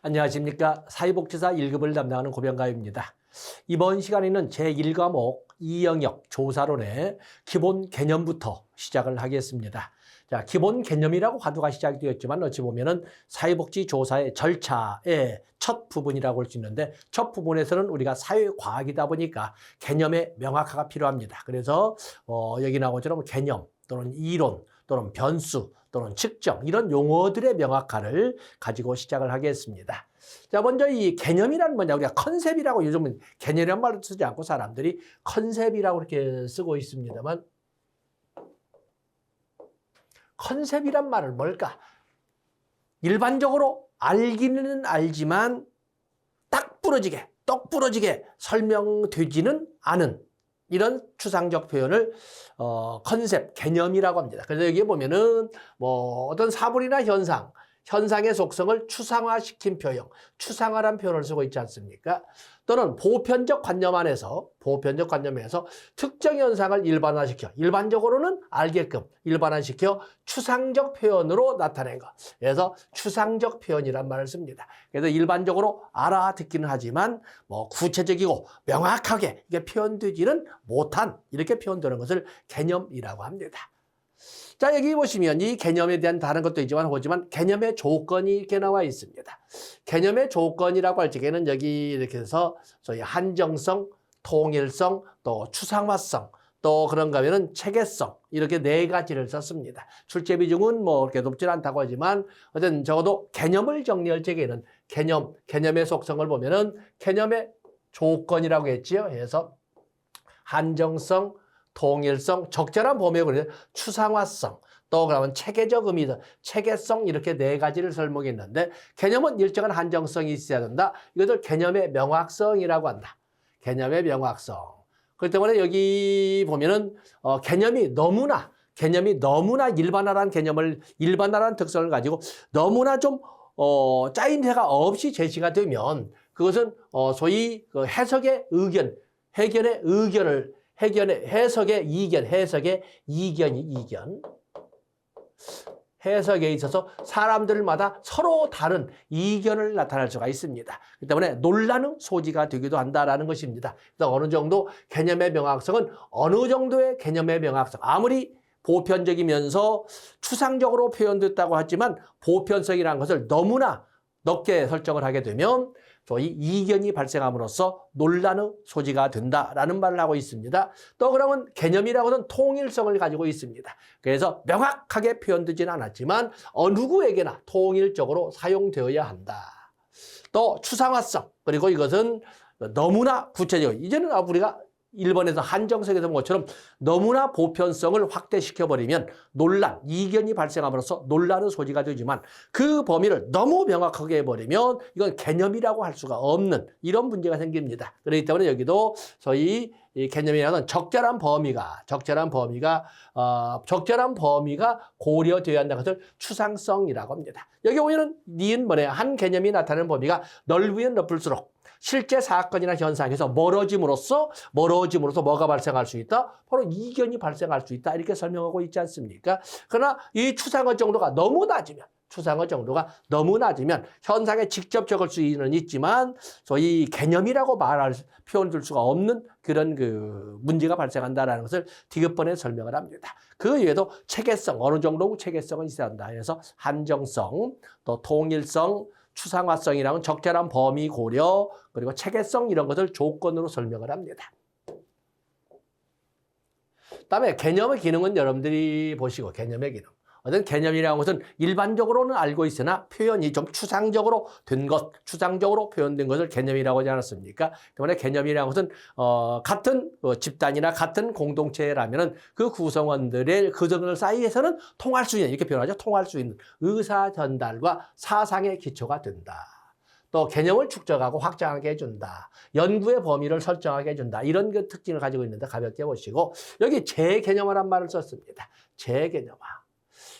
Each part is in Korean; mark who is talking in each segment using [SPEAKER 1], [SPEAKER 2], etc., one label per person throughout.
[SPEAKER 1] 안녕하십니까. 사회복지사 1급을 담당하는 고병가입니다. 이번 시간에는 제1과목 이영역 조사론의 기본 개념부터 시작을 하겠습니다. 자, 기본 개념이라고 화두가 시작되었지만 어찌 보면은 사회복지 조사의 절차의 첫 부분이라고 할 수 있는데 첫 부분에서는 우리가 사회과학이다 보니까 개념의 명확화가 필요합니다. 그래서 여기 나온 것처럼 개념 또는 이론 또는 변수 또는 측정 이런 용어들의 명확화를 가지고 시작을 하겠습니다. 자, 먼저 이 개념이란 뭐냐, 우리가 컨셉이라고 요즘은 개념이란 말을 쓰지 않고 사람들이 컨셉이라고 이렇게 쓰고 있습니다만 컨셉이란 말은 뭘까? 일반적으로 알기는 알지만 딱 부러지게 똑 부러지게 설명되지는 않은 이런 추상적 표현을 컨셉, 개념이라고 합니다. 그래서 여기 보면은 뭐 어떤 사물이나 현상의 속성을 추상화시킨 표현, 추상화란 표현을 쓰고 있지 않습니까? 또는 보편적 관념 안에서 특정 현상을 일반화시켜, 일반적으로는 알게끔 일반화시켜 추상적 표현으로 나타낸 것. 그래서 추상적 표현이란 말을 씁니다. 그래서 일반적으로 알아듣기는 하지만 뭐 구체적이고 명확하게 이게 표현되지는 못한 이렇게 표현되는 것을 개념이라고 합니다. 자, 여기 보시면 이 개념에 대한 다른 것도 있지만 개념의 조건이 이렇게 나와 있습니다. 개념의 조건이라고 할 적에는 여기 이렇게 해서 저희 한정성, 통일성, 또 추상화성, 또 그런가 하면은 체계성 이렇게 네 가지를 썼습니다. 출제 비중은 뭐 그렇게 높지는 않다고 하지만 어쨌든 적어도 개념을 정리할 적에는 개념의 속성을 보면은 개념의 조건이라고 했지요. 그래서 한정성, 통일성, 적절한 범위에 그래서 추상화성, 또 그러면 체계적 의미다, 체계성 이렇게 네 가지를 설명했는데 개념은 일정한 한정성이 있어야 된다. 이것을 개념의 명확성이라고 한다. 개념의 명확성. 그렇기 때문에 여기 보면은 개념이 너무나 일반화라는 특성을 가지고 너무나 좀 짜임새가 없이 제시가 되면 그것은 소위 그 해석의 해석에 있어서 사람들마다 서로 다른 이견을 나타낼 수가 있습니다. 그렇기 때문에 논란의 소지가 되기도 한다라는 것입니다. 그래서 어느 정도 개념의 명확성은 어느 정도의 개념의 명확성, 아무리 보편적이면서 추상적으로 표현됐다고 하지만 보편성이라는 것을 너무나 높게 설정을 하게 되면 소위 이견이 발생함으로써 논란의 소지가 된다라는 말을 하고 있습니다. 또 그러면 개념이라고는 통일성을 가지고 있습니다. 그래서 명확하게 표현되지는 않았지만 누구에게나 통일적으로 사용되어야 한다. 또 추상화성, 그리고 이것은 너무나 구체적, 이제는 우리가 일본에서 한정석에서 본 것처럼 너무나 보편성을 확대시켜버리면 이견이 발생함으로써 논란의 소지가 되지만 그 범위를 너무 명확하게 해버리면 이건 개념이라고 할 수가 없는 이런 문제가 생깁니다. 그렇기 때문에 여기도 소위 이 개념이라는 적절한 범위가 고려되어야 한다는 것을 추상성이라고 합니다. 여기 보면은 한 개념이 나타나는 범위가 넓으면 넓을수록 실제 사건이나 현상에서 멀어짐으로써 뭐가 발생할 수 있다? 바로 이견이 발생할 수 있다. 이렇게 설명하고 있지 않습니까? 그러나 이 추상의 정도가 너무 낮으면 현상에 직접 적을 수는 있지만 소위 개념이라고 표현될 수가 없는 그런 문제가 발생한다는 것을 디귿번에 설명을 합니다. 그 외에도 체계성, 어느 정도 체계성은 있어야 한다. 그래서 한정성, 또 통일성, 추상화성이라는 적절한 범위 고려, 그리고 체계성 이런 것을 조건으로 설명을 합니다. 그다음에 개념의 기능은 여러분들이 보시고 개념의 기능. 어떤 개념이라는 것은 일반적으로는 알고 있으나 표현이 좀 추상적으로 표현된 것을 개념이라고 하지 않았습니까? 때문에 개념이라는 것은 같은 집단이나 같은 공동체라면은 그 구성원들 사이에서는 통할 수 있는, 이렇게 표현하죠. 통할 수 있는 의사 전달과 사상의 기초가 된다. 또 개념을 축적하고 확장하게 해준다. 연구의 범위를 설정하게 해준다. 이런 특징을 가지고 있는데 가볍게 보시고 여기 재개념화라는 말을 썼습니다.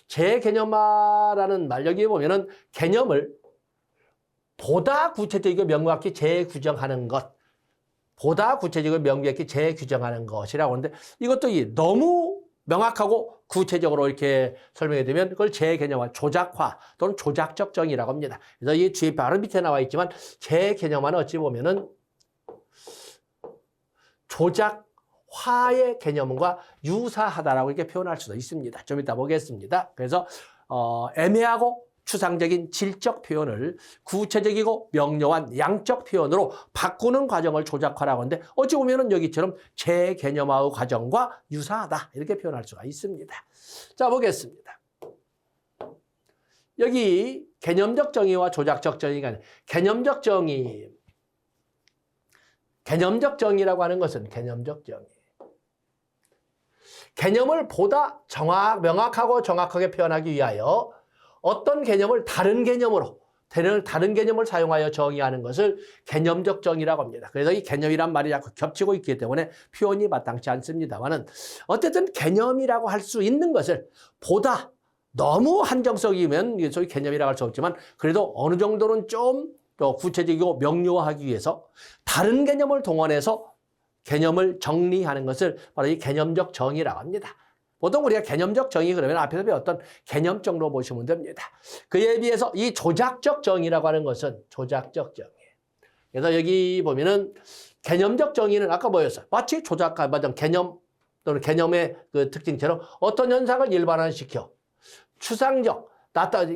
[SPEAKER 1] 재개념화라는 말, 여기 보면은 개념을 보다 구체적이고 명확히 재규정하는 것이라고 하는데 이것도 너무 명확하고 구체적으로 이렇게 설명이 되면 그걸 재개념화, 조작화 또는 조작적 정의라고 합니다. 그래서 이 뒤에 바로 밑에 나와 있지만 재개념화는 어찌 보면은 조작화의 개념과 유사하다라고 이렇게 표현할 수도 있습니다. 좀 이따 보겠습니다. 그래서 애매하고 추상적인 질적 표현을 구체적이고 명료한 양적 표현으로 바꾸는 과정을 조작화라고 하는데 어찌 보면은 여기처럼 재개념화의 과정과 유사하다 이렇게 표현할 수가 있습니다. 자, 보겠습니다. 여기 개념적 정의와 조작적 정의가 아니라 개념적 정의. 개념적 정의라고 하는 것은 개념적 정의. 개념을 보다 명확하고 정확하게 표현하기 위하여 어떤 개념을 다른 개념으로, 다른 개념을 사용하여 정의하는 것을 개념적 정의라고 합니다. 그래서 이 개념이란 말이 자꾸 겹치고 있기 때문에 표현이 마땅치 않습니다만은 어쨌든 개념이라고 할 수 있는 것을 보다 너무 한정적이면 소위 개념이라고 할 수 없지만 그래도 어느 정도는 좀 더 구체적이고 명료하기 위해서 다른 개념을 동원해서 개념을 정리하는 것을 바로 이 개념적 정의라고 합니다. 보통 우리가 개념적 정의 그러면 앞에서 배웠던 개념적으로 보시면 됩니다. 그에 비해서 이 조작적 정의라고 하는 것은 조작적 정의. 그래서 여기 보면은 개념적 정의는 아까 뭐였어요? 마치 조작과 개념 또는 개념의 그 특징처럼 어떤 현상을 일반화시켜 추상적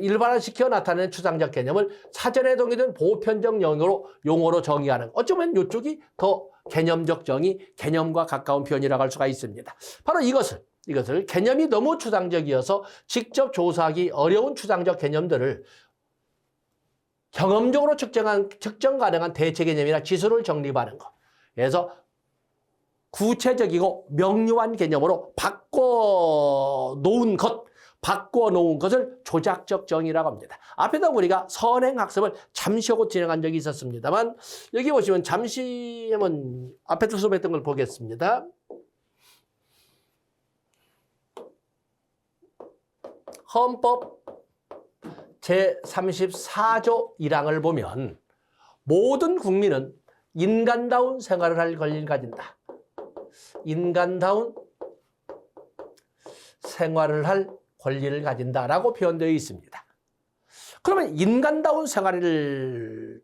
[SPEAKER 1] 일반화시켜 나타내는 추상적 개념을 사전에 정의된 보편적 용어로 정의하는 어쩌면 이쪽이 더 개념적 정의, 개념과 가까운 표현이라고 할 수가 있습니다. 바로 이것을 개념이 너무 추상적이어서 직접 조사하기 어려운 추상적 개념들을 경험적으로 측정 가능한 대체 개념이나 지수를 정립하는 것. 그래서 구체적이고 명료한 개념으로 바꿔 놓은 것을 조작적 정의라고 합니다. 앞에다 우리가 선행학습을 잠시 하고 진행한 적이 있었습니다만 여기 보시면 잠시 한번 앞에 수업했던 걸 보겠습니다. 헌법 제34조 1항을 보면 모든 국민은 인간다운 생활을 할 권리를 가진다. 인간다운 생활을 할 권리를 가진다라고 표현되어 있습니다. 그러면 인간다운 생활은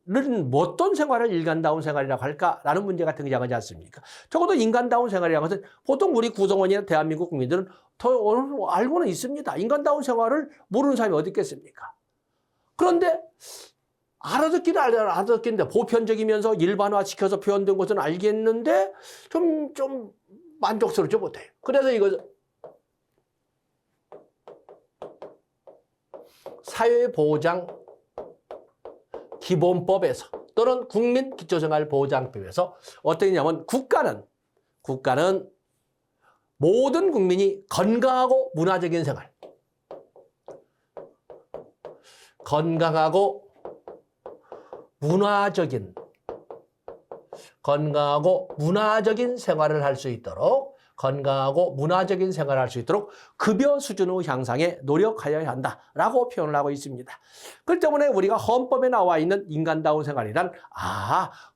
[SPEAKER 1] 어떤 생활을 인간다운 생활이라고 할까라는 문제가 등장하지 않습니까? 적어도 인간다운 생활이라는 것은 보통 우리 구성원이나 대한민국 국민들은 더 알고는 있습니다. 인간다운 생활을 모르는 사람이 어디 있겠습니까? 그런데 알아듣기는데 보편적이면서 일반화시켜서 표현된 것은 알겠는데 좀 만족스럽지 못해요. 그래서 이거 사회보장 기본법에서 또는 국민기초생활보장법에서 어떻게 하냐면 국가는 모든 국민이 건강하고 문화적인 생활, 건강하고 문화적인 생활을 할 수 있도록 급여 수준의 향상에 노력하여야 한다라고 표현을 하고 있습니다. 그렇기 때문에 우리가 헌법에 나와 있는 인간다운 생활이란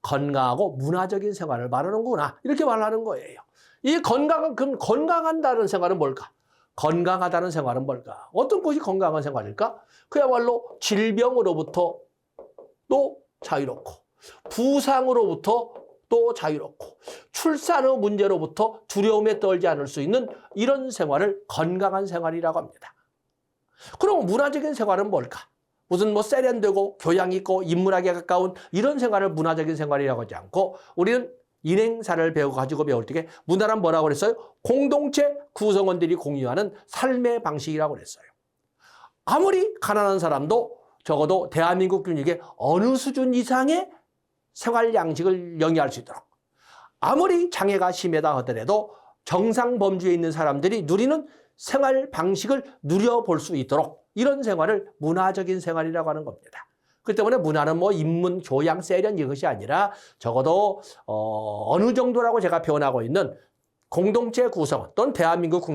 [SPEAKER 1] 건강하고 문화적인 생활을 말하는구나 이렇게 말하는 거예요. 그럼 건강한다는 생활은 뭘까? 건강하다는 생활은 뭘까? 어떤 것이 건강한 생활일까? 그야말로 질병으로부터 또 자유롭고 부상으로부터 또 자유롭고 출산의 문제로부터 두려움에 떨지 않을 수 있는 이런 생활을 건강한 생활이라고 합니다. 그럼 문화적인 생활은 뭘까? 무슨 세련되고 교양 있고 인문학에 가까운 이런 생활을 문화적인 생활이라고 하지 않고 우리는 인행사를 가지고 배울 때 문화란 뭐라고 그랬어요? 공동체 구성원들이 공유하는 삶의 방식이라고 그랬어요. 아무리 가난한 사람도 적어도 대한민국 군역의 어느 수준 이상의 생활 양식을 영위할 수 있도록 아무리 장애가 심하다 하더라도 정상 범주에 있는 사람들이 누리는 생활 방식을 누려볼 수 있도록 이런 생활을 문화적인 생활이라고 하는 겁니다. 그렇기 때문에 문화는 인문, 교양, 세련 이것이 아니라 적어도 어느 정도라고 제가 표현하고 있는 공동체 구성원 또는 대한민국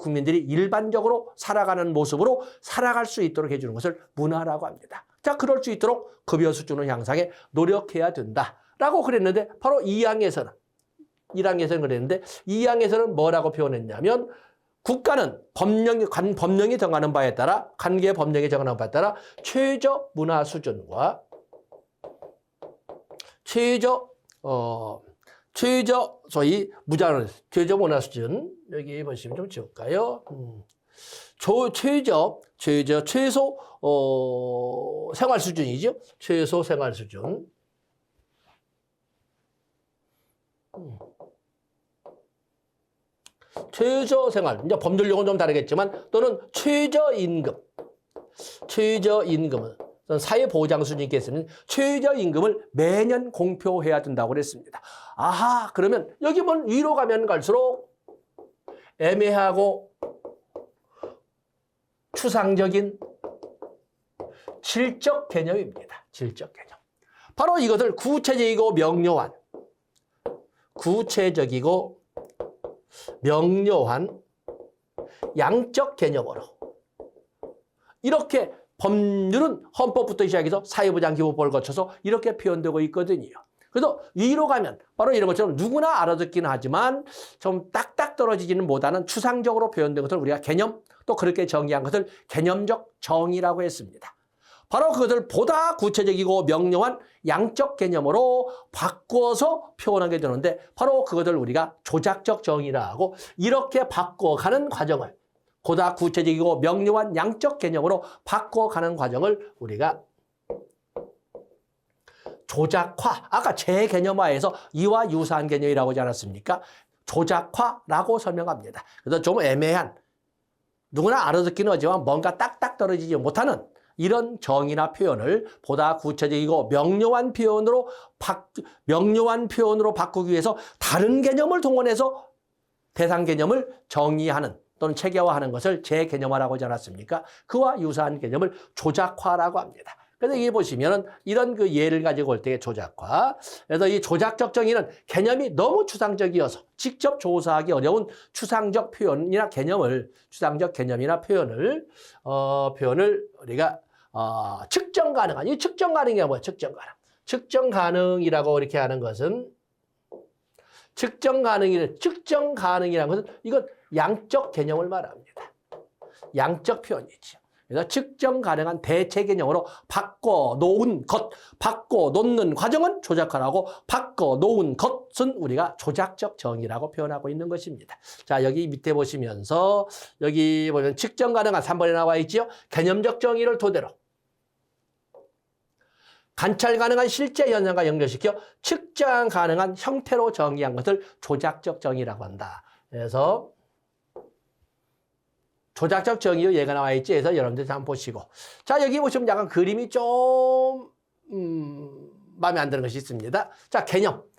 [SPEAKER 1] 국민들이 일반적으로 살아가는 모습으로 살아갈 수 있도록 해주는 것을 문화라고 합니다. 자, 그럴 수 있도록 급여 수준의 향상에 노력해야 된다라고 그랬는데 바로 이 항에서는 1항에서는 그랬는데 2항에서는 뭐라고 표현했냐면 국가는 법령이 정하는 바에 따라 관계 법령이 정하는 바에 따라 최저 문화 수준과 최저 소위 최저 문화 수준 여기 보시면 좀 지울까요? 최소 생활 수준이죠. 최소 생활 수준. 최저 생활, 이제 법률용어는 좀 다르겠지만 또는 최저임금은 사회보장 수준이 있겠으면 최저임금을 매년 공표해야 된다고 그랬습니다. 아하, 그러면 여기 뭐 위로 가면 갈수록 애매하고 추상적인 질적 개념입니다. 질적 개념. 바로 이것을 구체적이고 명료한 양적 개념으로 이렇게 법률은 헌법부터 시작해서 사회보장기본법을 거쳐서 이렇게 표현되고 있거든요. 그래서 위로 가면 바로 이런 것처럼 누구나 알아듣기는 하지만 좀 딱딱 떨어지지는 못하는 추상적으로 표현된 것을 우리가 개념, 또 그렇게 정의한 것을 개념적 정의라고 했습니다. 바로 그것을 보다 구체적이고 명료한 양적 개념으로 바꿔서 표현하게 되는데 바로 그것을 우리가 조작적 정의라 하고 이렇게 바꿔가는 과정을 보다 구체적이고 명료한 양적 개념으로 바꿔가는 과정을 우리가 조작화, 아까 재개념화해서 이와 유사한 개념이라고 하지 않았습니까? 조작화라고 설명합니다. 그래서 좀 애매한 누구나 알아듣기는 하지만 뭔가 딱딱 떨어지지 못하는 이런 정의나 표현을 보다 구체적이고 명료한 표현으로 바꾸기 위해서 다른 개념을 동원해서 대상 개념을 정의하는 또는 체계화하는 것을 재개념화라고 하지 않았습니까? 그와 유사한 개념을 조작화라고 합니다. 그래서 여기 보시면은 이런 그 예를 가지고 올 때의 조작화. 그래서 이 조작적 정의는 개념이 너무 추상적이어서 직접 조사하기 어려운 추상적 표현이나 추상적 개념이나 표현을 우리가 측정 가능한, 이 측정 가능이 뭐야? 측정 가능. 측정 가능이라고 이렇게 하는 것은 측정 가능이라는 것은 이건 양적 개념을 말합니다. 양적 표현이죠. 그래서 측정 가능한 대체 개념으로 바꿔놓는 과정은 조작화라고 바꿔놓은 것은 우리가 조작적 정의라고 표현하고 있는 것입니다. 자, 여기 밑에 보시면서 여기 보면 측정 가능한 3번에 나와 있지요. 개념적 정의를 토대로 관찰 가능한 실제 현상과 연결시켜 측정 가능한 형태로 정의한 것을 조작적 정의라고 한다. 그래서 조작적 정의의 예가 나와 있지. 그래서 여러분들 한번 보시고. 자, 여기 보시면 약간 그림이 좀 마음에 안 드는 것이 있습니다. 자,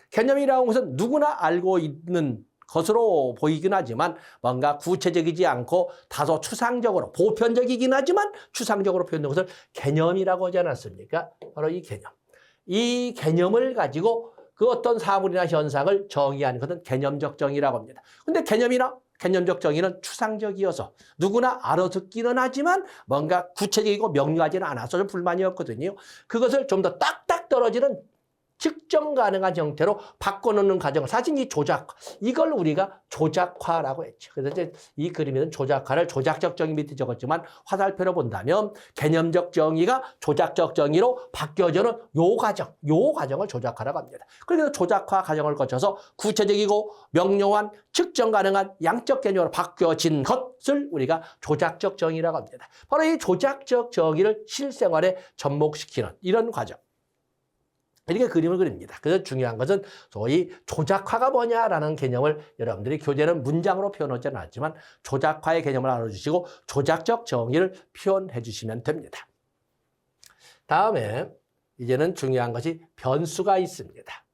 [SPEAKER 1] 개념이라는 것은 누구나 알고 있는 것으로 보이긴 하지만 뭔가 구체적이지 않고 다소 추상적으로 보편적이긴 하지만 추상적으로 표현된 것을 개념이라고 하지 않았습니까? 바로 이 개념. 이 개념을 가지고 그 어떤 사물이나 현상을 정의하는 것은 개념적 정의라고 합니다. 근데 개념적 정의는 추상적이어서 누구나 알아듣기는 하지만 뭔가 구체적이고 명료하지는 않아서 좀 불만이었거든요. 그것을 좀 더 딱딱 떨어지는 측정 가능한 형태로 바꿔놓는 과정, 사실 이 이걸 우리가 조작화라고 했죠. 그래서 이제 이 그림에는 조작화를 조작적 정의 밑에 적었지만 화살표로 본다면 개념적 정의가 조작적 정의로 바뀌어지는 요 과정을 조작화라고 합니다. 그래서 조작화 과정을 거쳐서 구체적이고 명료한 측정 가능한 양적 개념으로 바뀌어진 것을 우리가 조작적 정의라고 합니다. 바로 이 조작적 정의를 실생활에 접목시키는 이런 과정. 이렇게 그림을 그립니다. 그래서 중요한 것은 소위 조작화가 뭐냐라는 개념을 여러분들이 교재는 문장으로 표현하지 않았지만 조작화의 개념을 알아주시고 조작적 정의를 표현해 주시면 됩니다. 다음에 이제는 중요한 것이 변수가 있습니다.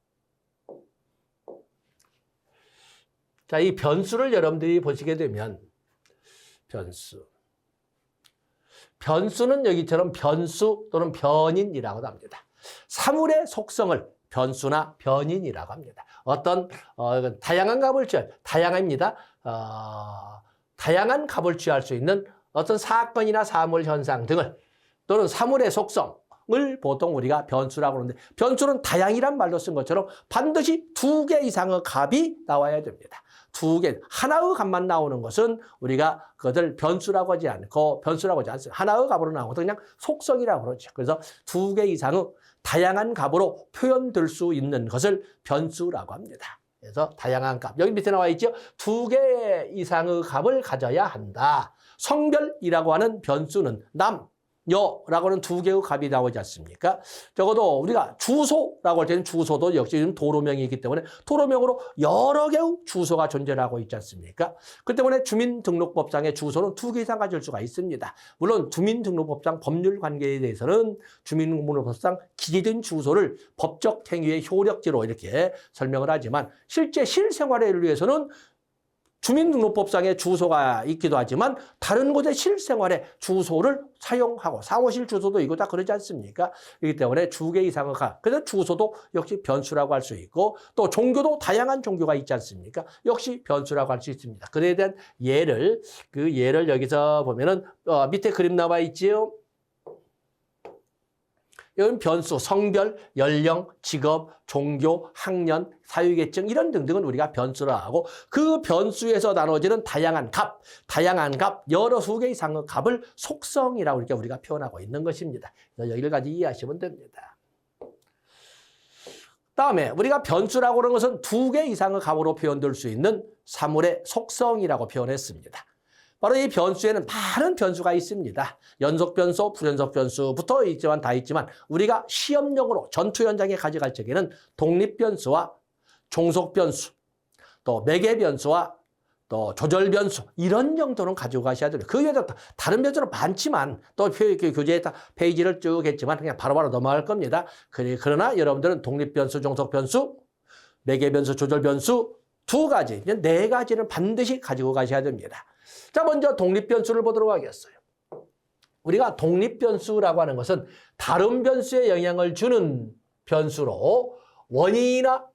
[SPEAKER 1] 자, 이 변수를 여러분들이 보시게 되면 변수는 여기처럼 변수 또는 변인이라고도 합니다. 사물의 속성을 변수나 변인이라고 합니다. 어떤 다양한 값을 다양합니다. 다양한 값을 취할 수 있는 어떤 사건이나 사물 현상 등을 또는 사물의 속성 을 보통 우리가 변수라고 하는데 변수는 다양이란 말로 쓴 것처럼 반드시 2개 이상의 값이 나와야 됩니다. 2개, 하나의 값만 나오는 것은 우리가 그것을 변수라고 하지 않고 변수라고 하지 않습니다. 하나의 값으로 나오는 것은 그냥 속성이라고 그러죠. 그래서 2개 이상의 다양한 값으로 표현될 수 있는 것을 변수라고 합니다. 그래서 다양한 값. 여기 밑에 나와 있죠. 2개 이상의 값을 가져야 한다. 성별이라고 하는 변수는 여라고 하는 2개의 값이 나오지 않습니까? 적어도 우리가 주소라고 할 때는 주소도 역시 도로명이기 때문에 도로명으로 여러 개의 주소가 존재하고 있지 않습니까? 그 때문에 주민등록법상의 주소는 2개 이상 가질 수가 있습니다. 물론 주민등록법상 법률 관계에 대해서는 주민등록법상 기재된 주소를 법적 행위의 효력지로 이렇게 설명을 하지만 실제 실생활을 위해서는 주민등록법상의 주소가 있기도 하지만 다른 곳의 실생활에 주소를 사용하고 사무실 주소도 있고 다 그러지 않습니까? 그렇기 때문에 2개 이상의 값. 그래서 주소도 역시 변수라고 할 수 있고 또 종교도 다양한 종교가 있지 않습니까? 역시 변수라고 할 수 있습니다. 그에 대한 예를 여기서 보면은 밑에 그림 나와 있지요. 이건 변수, 성별, 연령, 직업, 종교, 학년, 사유계층 이런 등등은 우리가 변수라 하고 그 변수에서 나눠지는 다양한 값, 여러 수개 이상의 값을 속성이라고 이렇게 우리가 표현하고 있는 것입니다. 그래서 여기까지 이해하시면 됩니다. 다음에 우리가 변수라고 하는 것은 2개 이상의 값으로 표현될 수 있는 사물의 속성이라고 표현했습니다. 바로 이 변수에는 많은 변수가 있습니다. 연속 변수, 불연속 변수부터 다 있지만 우리가 시험용으로 전투 현장에 가져갈 적에는 독립 변수와 종속 변수, 또 매개 변수와 또 조절 변수 이런 정도는 가지고 가셔야 됩니다. 그 외에도 다른 변수는 많지만 또 교재에 페이지를 쭉 했지만 그냥 바로바로 넘어갈 겁니다. 그러나 여러분들은 독립 변수, 종속 변수, 매개 변수, 조절 변수 2가지, 4가지는 반드시 가지고 가셔야 됩니다. 자, 먼저 독립 변수를 보도록 하겠어요. 우리가 독립 변수라고 하는 것은 다른 변수에 영향을 주는 변수로 원인이나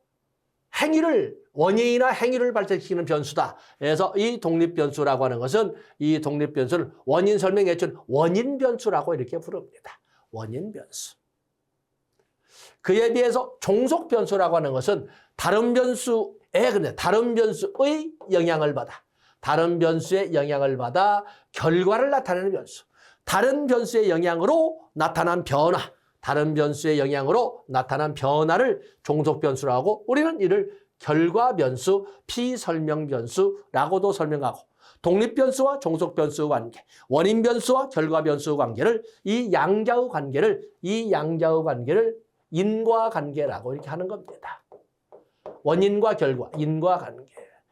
[SPEAKER 1] 행위를 발생시키는 변수다. 그래서 이 독립 변수라고 하는 것은 이 독립 변수를 원인 설명해 준 원인 변수라고 이렇게 부릅니다. 원인 변수. 그에 비해서 종속 변수라고 하는 것은 다른 변수의 영향을 받아. 다른 변수의 영향을 받아 결과를 나타내는 변수. 다른 변수의 영향으로 나타난 변화. 다른 변수의 영향으로 나타난 변화를 종속 변수라고 하고 우리는 이를 결과 변수, 피설명 변수라고도 설명하고 독립 변수와 종속 변수의 관계, 원인 변수와 결과 변수의 관계를 이 양자의 관계를 인과관계라고 이렇게 하는 겁니다. 원인과 결과, 인과관계.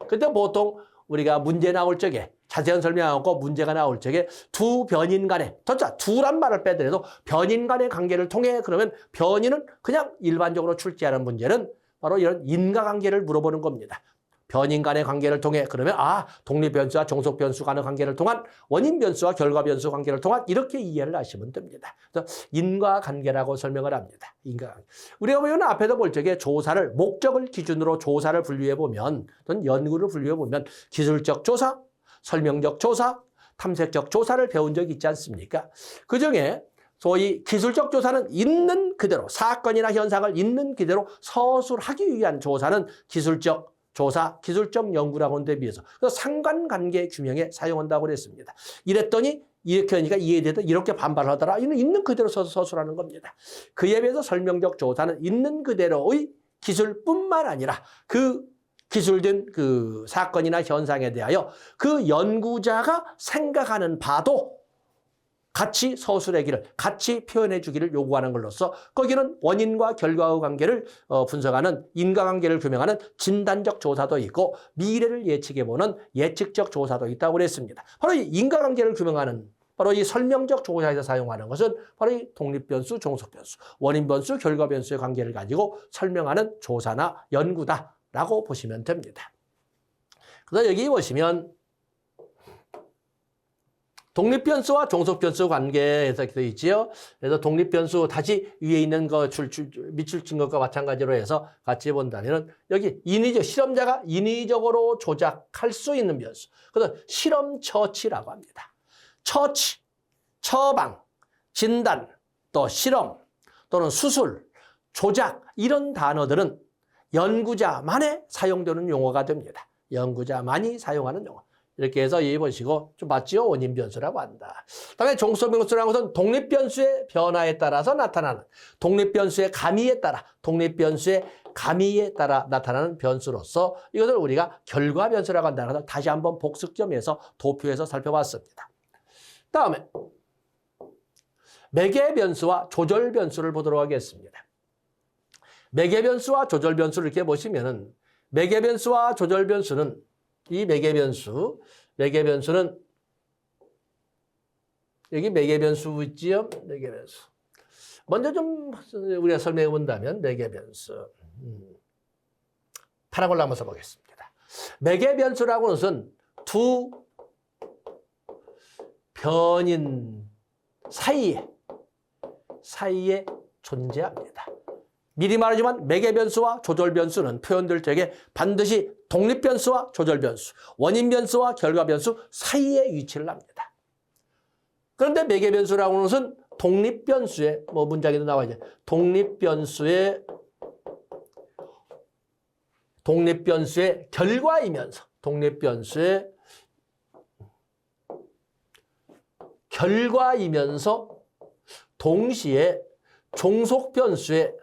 [SPEAKER 1] 그때 보통 우리가 문제 나올 적에 자세한 설명하고 문제가 나올 적에 두 변인 간의, 두란 말을 빼더라도 변인 간의 관계를 통해 그러면 변인은 그냥 일반적으로 출제하는 문제는 바로 이런 인과관계를 물어보는 겁니다. 변인 간의 관계를 통해 그러면 독립 변수와 종속 변수 간의 관계를 통한 원인 변수와 결과 변수 관계를 통한 이렇게 이해를 하시면 됩니다. 그래서 인과관계라고 설명을 합니다. 인과관계. 우리가 보면 앞에도 볼 적에 조사를 목적을 기준으로 조사를 분류해 보면 또는 연구를 분류해 보면 기술적 조사, 설명적 조사, 탐색적 조사를 배운 적이 있지 않습니까? 그중에 소위 기술적 조사는 있는 그대로 사건이나 현상을 있는 그대로 서술하기 위한 조사는 기술적 조사, 기술적 연구라고 하는 데 비해서 그래서 상관관계 규명에 사용한다고 그랬습니다. 이랬더니 이렇게 하니까 이해되다 이렇게 반발을 하더라. 이는 있는 그대로 서술하는 겁니다. 그에 비해서 설명적 조사는 있는 그대로의 기술뿐만 아니라 그 기술된 그 사건이나 현상에 대하여 그 연구자가 생각하는 바도 같이 서술하기를, 같이 표현해 주기를 요구하는 걸로써 거기는 원인과 결과의 관계를 분석하는 인과관계를 규명하는 진단적 조사도 있고 미래를 예측해보는 예측적 조사도 있다고 그랬습니다. 바로 이 인과관계를 규명하는 바로 이 설명적 조사에서 사용하는 것은 바로 이 독립변수, 종속변수, 원인변수, 결과변수의 관계를 가지고 설명하는 조사나 연구다라고 보시면 됩니다. 그래서 여기 보시면 독립변수와 종속변수 관계에서 되어 있지요. 그래서 독립변수 다시 위에 있는 거 밑줄 것과 마찬가지로 해서 같이 본다면 여기 실험자가 인위적으로 조작할 수 있는 변수. 그래서 실험 처치라고 합니다. 처치, 처방, 진단, 또 실험, 또는 수술, 조작 이런 단어들은 연구자만에 사용되는 용어가 됩니다. 연구자만이 사용하는 용어. 이렇게 해서 여기 보시고 좀 맞지요? 원인 변수라고 한다. 그다음에 종속 변수라는 것은 독립 변수의 변화에 따라서 나타나는 독립 변수의 가미에 따라 나타나는 변수로서 이것을 우리가 결과 변수라고 한다는 것을 다시 한번 복습점에서 도표에서 살펴봤습니다. 다음에 매개 변수와 조절 변수를 보도록 하겠습니다. 매개 변수와 조절 변수를 이렇게 보시면은 매개 변수와 조절 변수는 이 매개 변수는 여기 매개 변수 있지요? 매개 변수. 먼저 좀 우리가 설명해 본다면 매개 변수. 파란 걸로 한번 써보겠습니다. 매개 변수라고 하는 것은 두 변인 사이에 존재합니다. 미리 말하지만 매개 변수와 조절 변수는 표현될 적에 반드시 독립 변수와 조절 변수, 원인 변수와 결과 변수 사이에 위치를 합니다. 그런데 매개 변수라고 하는 것은 독립 변수의 문장에도 나와 있죠. 독립 변수의 결과이면서 동시에 종속 변수의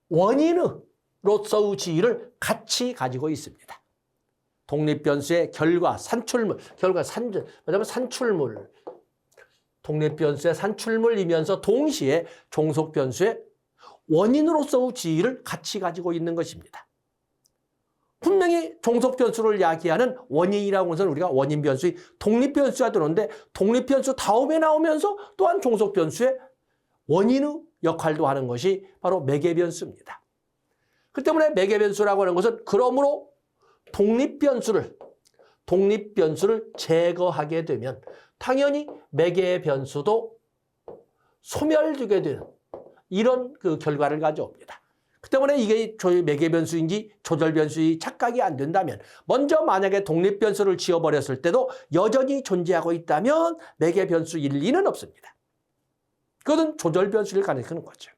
[SPEAKER 1] 원인으로서의 지위를 같이 가지고 있습니다. 독립 변수의 독립 변수의 산출물이면서 동시에 종속 변수의 원인으로서의 지위를 같이 가지고 있는 것입니다. 분명히 종속 변수를 야기하는 원인이라고 하는 것은 우리가 원인 변수의 독립 변수가 들어오는데 독립 변수 다음에 나오면서 또한 종속 변수의 원인의 역할도 하는 것이 바로 매개 변수입니다. 그 때문에 매개 변수라고 하는 것은 그러므로 독립 변수를 제거하게 되면 당연히 매개 변수도 소멸되게 되는 이런 그 결과를 가져옵니다. 그 때문에 이게 매개 변수인지 조절 변수인지 착각이 안 된다면 먼저 만약에 독립 변수를 지워버렸을 때도 여전히 존재하고 있다면 매개 변수일 리는 없습니다. 그것은 조절 변수를 가리키는 거죠.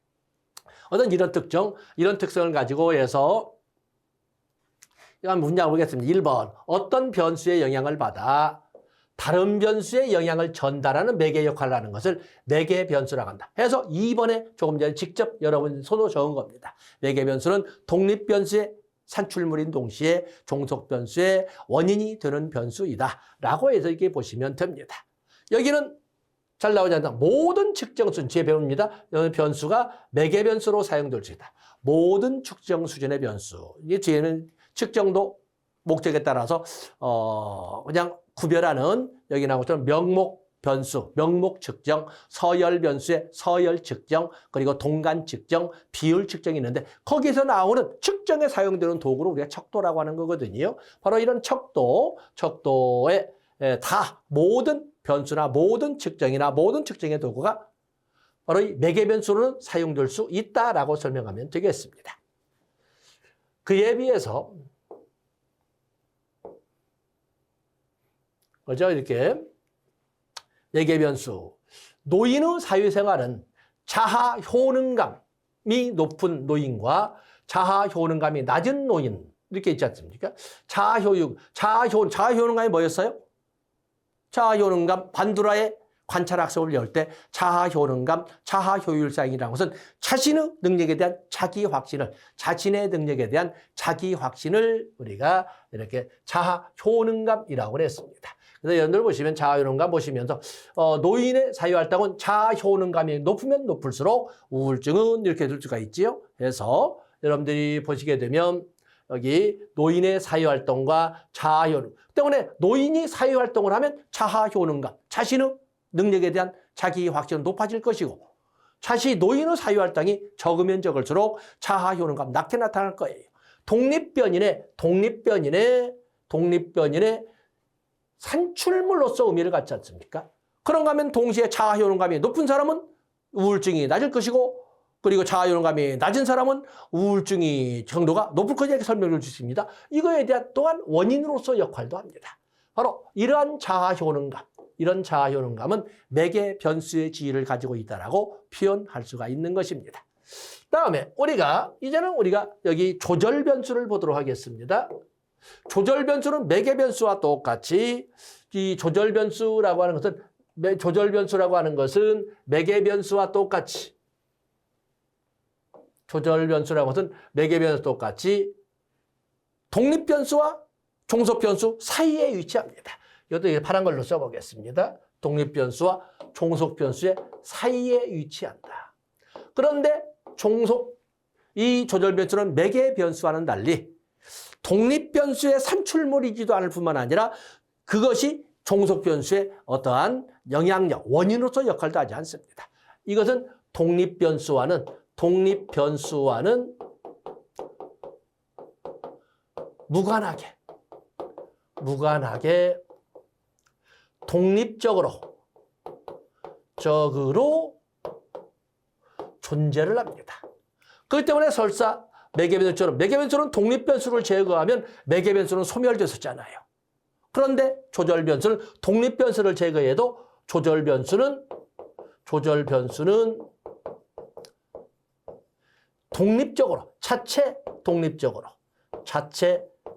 [SPEAKER 1] 어떤 이런 특성을 가지고 해서 이건 문장 보겠습니다. 1번 어떤 변수의 영향을 받아 다른 변수의 영향을 전달하는 매개 역할을 하는 것을 매개 변수라고 한다. 해서 2번에 조금 전에 직접 여러분 손으로 적은 겁니다. 매개 변수는 독립 변수의 산출물인 동시에 종속 변수의 원인이 되는 변수이다. 라고 해서 이렇게 보시면 됩니다. 여기는 잘 나오지 않다. 모든 측정 수준, 뒤에 배웁니다. 변수가 매개 변수로 사용될 수 있다. 모든 측정 수준의 변수. 이게 뒤에는 측정도 목적에 따라서 그냥 구별하는 여기 나온 것처럼 명목 변수, 명목 측정, 서열 변수의 서열 측정, 그리고 동간 측정, 비율 측정이 있는데 거기서 나오는 측정에 사용되는 도구를 우리가 척도라고 하는 거거든요. 바로 이런 척도에 다 모든 변수나 모든 측정이나 모든 측정의 도구가 바로 이 매개 변수로는 사용될 수 있다라고 설명하면 되겠습니다. 그에 비해서 그죠? 이렇게 매개 변수. 노인의 사회생활은 자아 효능감이 높은 노인과 자아 효능감이 낮은 노인 이렇게 있지 않습니까? 자아 효능감이 뭐였어요? 자아 효능감 반두라의 관찰학습을 열 때 자아 효능감, 자아 효율성이라는 것은 자신의 능력에 대한 자기 확신을, 자신의 능력에 대한 자기 확신을 우리가 이렇게 자아 효능감이라고 했습니다. 그래서 여러분들 보시면 자아 효능감 보시면서 노인의 사회활동은 자아 효능감이 높으면 높을수록 우울증은 이렇게 될 수가 있지요. 그래서 여러분들이 보시게 되면 여기 노인의 사회활동과 자아 효능 때문에 노인이 사회활동을 하면 자아 효능감, 자신의 능력에 대한 자기 확신은 높아질 것이고 노인의 사회활동이 적으면 적을수록 자아 효능감 낮게 나타날 거예요. 독립변인의 산출물로서 의미를 갖지 않습니까? 그런가 하면 동시에 자아 효능감이 높은 사람은 우울증이 낮을 것이고 그리고 자아 효능감이 낮은 사람은 우울증이 정도가 높을 것이라고 설명을 주십니다. 이거에 대한 또한 원인으로서 역할도 합니다. 바로 이러한 자아 효능감, 이런 자아효능감은 매개 변수의 지위를 가지고 있다라고 표현할 수가 있는 것입니다. 다음에 이제는 우리가 여기 조절 변수를 보도록 하겠습니다. 조절 변수는 매개 변수와 똑같이 이 조절 변수라고 하는 것은 매개 변수와 똑같이 독립 변수와 종속 변수 사이에 위치합니다. 이것도 파란 걸로 써보겠습니다. 독립 변수와 종속 변수의 사이에 위치한다. 그런데 이 조절 변수는 매개 변수와는 달리 독립 변수의 산출물이지도 않을 뿐만 아니라 그것이 종속 변수의 어떠한 영향력, 원인으로서 역할도 하지 않습니다. 이것은 독립 변수와는 무관하게 독립적으로 존재를 합니다. 그렇기 때문에 설사 매개변수는 독립 변수를 제거하면 매개변수는 소멸됐었잖아요. 그런데 조절 변수는 독립 변수를 제거해도 조절 변수는 자체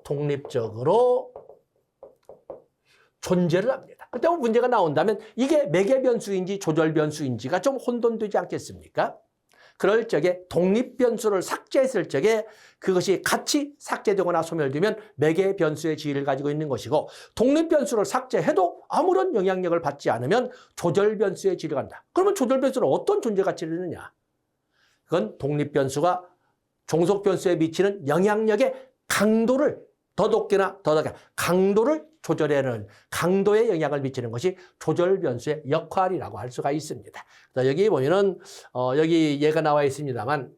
[SPEAKER 1] 독립적으로 존재를 합니다. 그때 문제가 나온다면 이게 매개 변수인지 조절 변수인지가 좀 혼돈되지 않겠습니까? 그럴 적에 독립 변수를 삭제했을 적에 그것이 같이 삭제되거나 소멸되면 매개 변수의 지위를 가지고 있는 것이고, 독립 변수를 삭제해도 아무런 영향력을 받지 않으면 조절 변수의 지위를 간다. 그러면 조절 변수는 어떤 존재 가치를 있느냐? 그건 독립 변수가 종속 변수에 미치는 영향력의 강도를 더 높게나 더 낮게 강도를 조절하는 강도에 영향을 미치는 것이 조절 변수의 역할이라고 할 수가 있습니다. 여기 보면은 여기 얘가 나와 있습니다만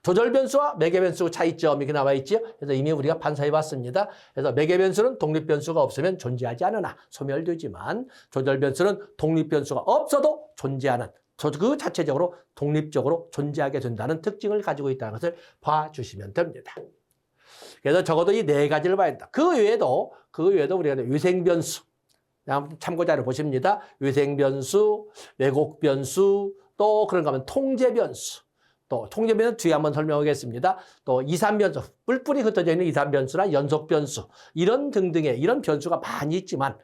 [SPEAKER 1] 조절 변수와 매개 변수 차이점 이렇게 나와 있죠. 그래서 이미 우리가 판사해 봤습니다. 그래서 매개 변수는 독립 변수가 없으면 존재하지 않으나 소멸되지만 조절 변수는 독립 변수가 없어도 존재하는 그 자체적으로 독립적으로 존재하게 된다는 특징을 가지고 있다는 것을 봐주시면 됩니다. 그래서 적어도 이 네 가지를 봐야 된다. 그 외에도 우리가 위생변수, 참고자료 보십니다. 위생변수, 왜곡변수, 또 그런가 하면 통제변수, 또 통제변수 뒤에 한번 설명하겠습니다. 또 이산변수, 뿔뿔이 흩어져 있는 이산변수나 연속변수, 이런 등등의 이런 변수가 많이 있지만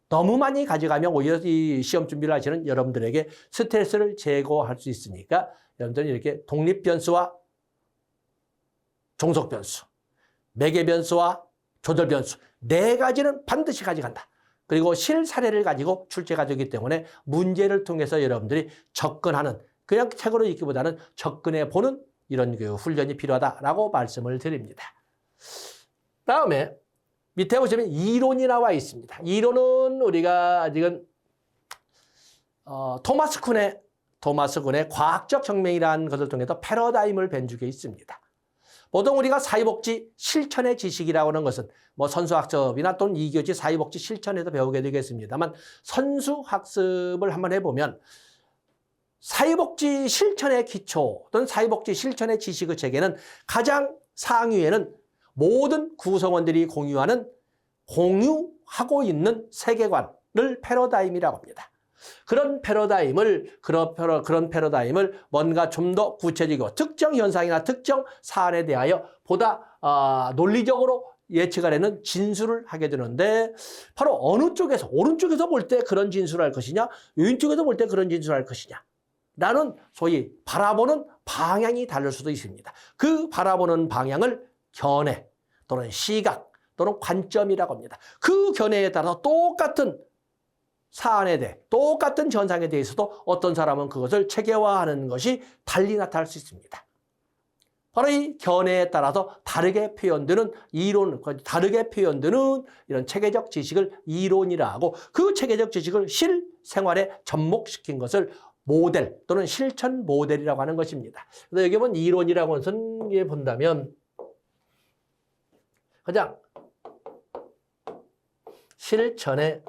[SPEAKER 1] 너무 많이 가져가면 오히려 이 시험 준비를 하시는 여러분들에게 스트레스를 제거할 수 있으니까 여러분들은 이렇게 독립변수와 종속변수, 매개변수와 조절변수 네 가지는 반드시 가져간다. 그리고 실사례를 가지고 출제가 되기 때문에 문제를 통해서 여러분들이 접근하는, 그냥 책으로 읽기보다는 접근해 보는 이런 훈련이 필요하다라고 말씀을 드립니다. 다음에 밑에 보시면 이론이 나와 있습니다. 이론은 우리가 아직은 토마스 쿤의 과학적 혁명이라는 것을 통해서 패러다임을 변주게 있습니다. 보통 우리가 사회복지 실천의 지식이라고 하는 것은 뭐 선수학습이나 또는 2교시 사회복지 실천에서 배우게 되겠습니다만, 선수학습을 한번 해보면 사회복지 실천의 기초 또는 사회복지 실천의 지식의 체계는 가장 상위에는 모든 구성원들이 공유하고 있는 세계관을 패러다임이라고 합니다. 그런 패러다임을 뭔가 좀 더 구체적이고 특정 현상이나 특정 사안에 대하여 보다 논리적으로 예측을 하는 진술을 하게 되는데, 바로 어느 쪽에서, 오른쪽에서 볼 때 그런 진술을 할 것이냐, 왼쪽에서 볼 때 그런 진술을 할 것이냐 라는 소위 바라보는 방향이 다를 수도 있습니다. 그 바라보는 방향을 견해 또는 시각 또는 관점이라고 합니다. 그 견해에 따라서 똑같은 사안에 대해, 똑같은 현상에 대해서도 어떤 사람은 그것을 체계화하는 것이 달리 나타날 수 있습니다. 바로 이 견해에 따라서 다르게 표현되는 이론, 다르게 표현되는 이런 체계적 지식을 이론이라 하고, 그 체계적 지식을 실생활에 접목시킨 것을 모델 또는 실천 모델이라고 하는 것입니다. 그래서 여기 보면 이론이라고 하는 것은 본다면 그냥 실천의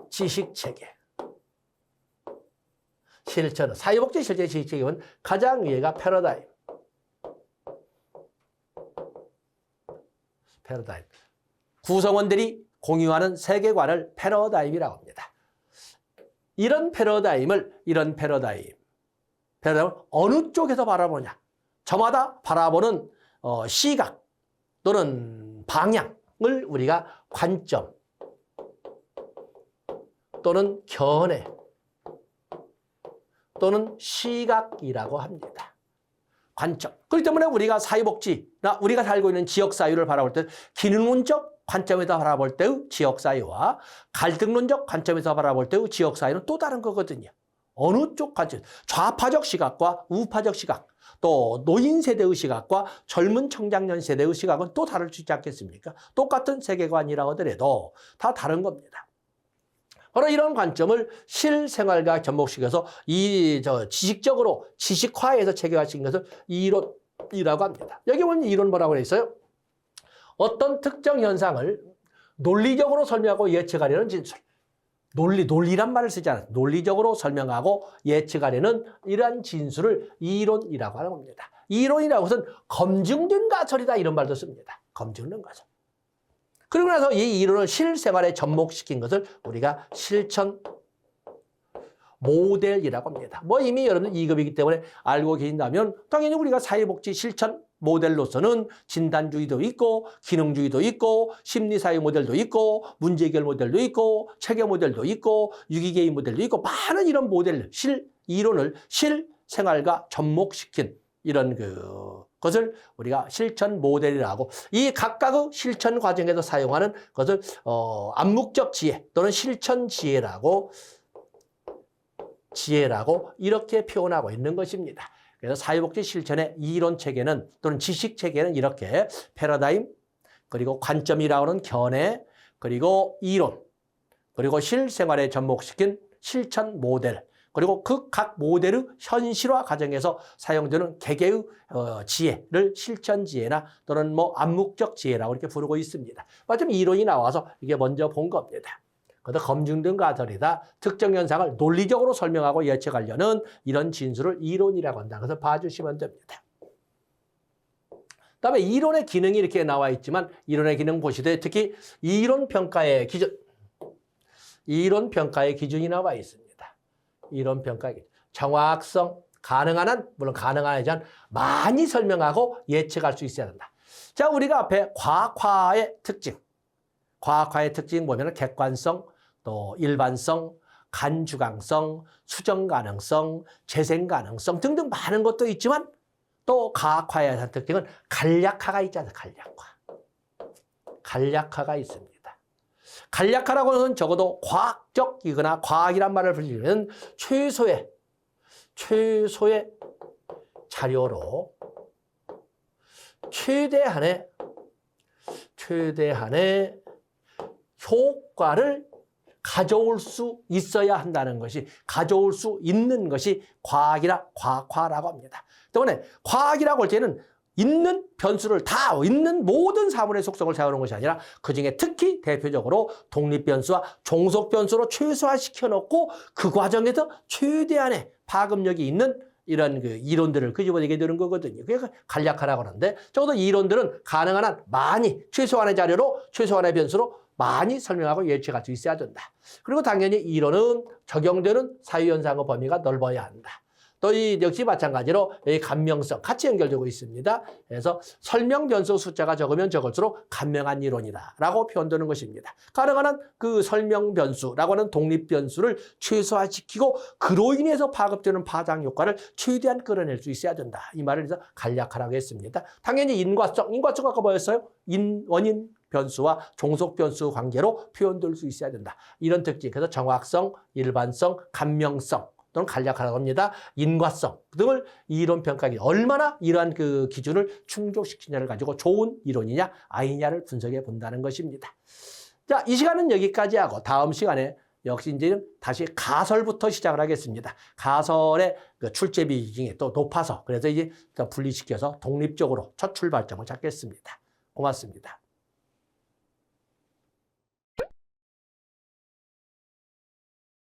[SPEAKER 1] 지식체계, 사회복지 실천 지식체계는 가장 위에가 패러다임. 구성원들이 공유하는 세계관을 패러다임이라고 합니다. 이런 패러다임을 어느 쪽에서 바라보냐. 저마다 바라보는 시각 또는 방향을 우리가 관점 또는 견해 또는 시각이라고 합니다. 관점. 그렇기 때문에 우리가 사회복지나 우리가 살고 있는 지역사회를 바라볼 때 기능론적 관점에서 바라볼 때의 지역사회와 갈등론적 관점에서 바라볼 때의 지역사회는 또 다른 거거든요. 어느 쪽 관점, 좌파적 시각과 우파적 시각, 또 노인 세대의 시각과 젊은 청장년 세대의 시각은 또 다를 수 있지 않겠습니까? 똑같은 세계관이라고 하더라도 다 다른 겁니다. 바로 이런 관점을 실생활과 접목시켜서 지식적으로 지식화해서 체계화시킨 것을 이론이라고 합니다. 여기 보면 이론 뭐라고 되어 있어요? 어떤 특정 현상을 논리적으로 설명하고 예측하려는 진술. 논리란 말을 쓰지 않아요. 논리적으로 설명하고 예측하려는 이러한 진술을 이론이라고 하는 겁니다. 이론이라고 해서는 검증된 가설이다 이런 말도 씁니다. 검증된 가설. 그리고 나서 이 이론을 실생활에 접목시킨 것을 우리가 실천 모델이라고 합니다. 뭐 이미 여러분들 2급이기 때문에 알고 계신다면 당연히 우리가 사회복지 실천 모델로서는 진단주의도 있고 기능주의도 있고 심리사회 모델도 있고 문제해결 모델도 있고 체계 모델도 있고 유기개인 모델도 있고 많은 이런 모델, 이론을 실생활과 접목시킨 이런 것을 우리가 실천 모델이라고 이 각각의 실천 과정에서 사용하는 것을 암묵적 지혜 또는 실천 지혜라고 이렇게 표현하고 있는 것입니다. 그래서 사회복지 실천의 이론 체계는 또는 지식 체계는 이렇게 패러다임, 그리고 관점이라고 하는 견해, 그리고 이론, 그리고 실생활에 접목시킨 실천 모델, 그리고 그 각 모델의 현실화 과정에서 사용되는 개개의 지혜를 실천 지혜나 또는 뭐 암묵적 지혜라고 이렇게 부르고 있습니다. 마침 이론이 나와서 이게 먼저 본 겁니다. 그것도 검증된 가설이다. 특정 현상을 논리적으로 설명하고 예측하려는 이런 진술을 이론이라고 한다. 그래서 봐주시면 됩니다. 그다음에 이론의 기능이 이렇게 나와 있지만 이론의 기능 보시되 특히 이론 평가의 기준이 나와 있습니다. 이론 평가의 기준. 정확성, 가능한 한, 물론 가능한 한이지만 많이 설명하고 예측할 수 있어야 된다. 자, 우리가 앞에 과학화의 특징 보면 객관성, 또 일반성, 간주강성, 수정 가능성, 재생 가능성 등등 많은 것도 있지만 또 과학화의 한 특징은 간략화가 있잖아요. 간략화가 있습니다. 간략화라고 하는 적어도 과학적이거나 과학이란 말을 불리면 최소의 자료로 최대한의 효과를 가져올 수 있어야 한다는 것이, 가져올 수 있는 것이 과학화라고 합니다. 때문에 과학이라고 할 때는 있는 변수를 다 있는 모든 사물의 속성을 사용하는 것이 아니라 그중에 특히 대표적으로 독립변수와 종속변수로 최소화시켜 놓고 그 과정에서 최대한의 파급력이 있는 이런 이론들을 끄집어내게 되는 거거든요. 그러니까 간략화라고 하는데 적어도 이 이론들은 가능한 한 많이 최소한의 자료로 최소한의 변수로 많이 설명하고 예측할 수 있어야 된다. 그리고 당연히 이론은 적용되는 사회현상의 범위가 넓어야 한다. 또 이 역시 마찬가지로 이 감명성 같이 연결되고 있습니다. 그래서 설명 변수 숫자가 적으면 적을수록 간명한 이론이다라고 표현되는 것입니다. 가능한 한 그 설명 변수라고 하는 독립 변수를 최소화시키고 그로 인해서 파급되는 파장 효과를 최대한 끌어낼 수 있어야 된다. 이 말을 해서 간략화라고 했습니다. 당연히 인과성 아까 뭐였어요? 원인 변수와 종속 변수 관계로 표현될 수 있어야 된다. 이런 특징. 그래서 정확성, 일반성, 간명성 또는 간략화라고 합니다. 인과성 등을 이론 평가기 얼마나 이러한 그 기준을 충족시키냐를 가지고 좋은 이론이냐 아니냐를 분석해 본다는 것입니다. 자, 이 시간은 여기까지 하고 다음 시간에 역시 이제 다시 가설부터 시작을 하겠습니다. 가설의 그 출제 비중이 또 높아서 그래서 이제 분리시켜서 독립적으로 첫 출발점을 잡겠습니다. 고맙습니다.